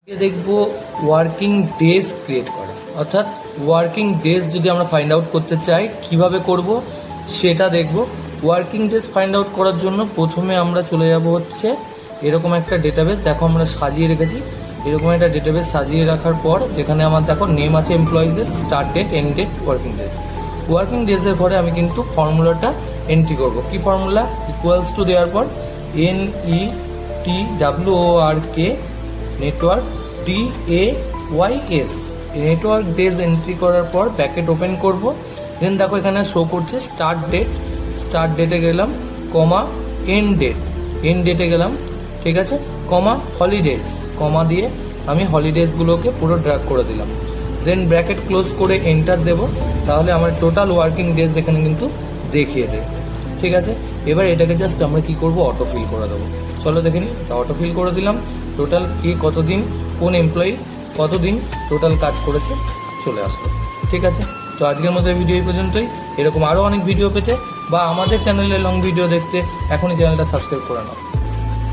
দেখব working days create করা, অর্থাৎ ওয়ার্কিং ডেজ যদি আমরা ফাইন্ড আউট করতে চাই কিভাবে করব সেটা দেখব। ওয়ার্কিং ডেজ ফাইন্ড আউট করার জন্য প্রথমে আমরা চলে যাব হচ্ছে এরকম একটা ডেটাবেস। দেখো আমরা সাজিয়ে রেখেছি এরকম একটা ডেটাবেস সাজিয়ে রাখার পর যেখানে আমার দেখো নেম আছে এমপ্লয়িজের, start date, end date, working days. Working ডেজের ঘরে আমি কিন্তু ফর্মুলাটা এন্ট্রি করব। কি ফর্মুলা? ইকুয়ালস টু দেওয়ার পর NETWORK network DAYS network days entry করার পর ব্র্যাকেট ওপেন করব। দেন দেখো এখানে শো করছে স্টার্ট ডেটে গেলাম, কমা এন্ড ডেটে গেলাম, ঠিক আছে, কমা হলিডেজ, কমা দিয়ে আমি হলিডেজগুলোকে পুরো ড্র্যাগ করে দিলাম। দেন ব্র্যাকেট ক্লোজ করে এন্টার দেব, তাহলে আমার টোটাল ওয়ার্কিং ডেজ এখানে কিন্তু দেখিয়ে দেয়, ঠিক আছে। এবার এটাকে জাস্ট আমরা কি করব, অটো ফিল করে দেবো। চলো দেখে নিই। অটো ফিল করে দিলাম, টোটাল কে কতদিন, কোন এমপ্লয়ি কতদিন টোটাল কাজ করেছে চলে আসলো, ঠিক আছে। তো আজকের মতো ভিডিও এই পর্যন্তই। এরকম আরও অনেক ভিডিও পেতে বা আমাদের চ্যানেলে লং ভিডিও দেখতে এখনই চ্যানেলটা সাবস্ক্রাইব করে নাও।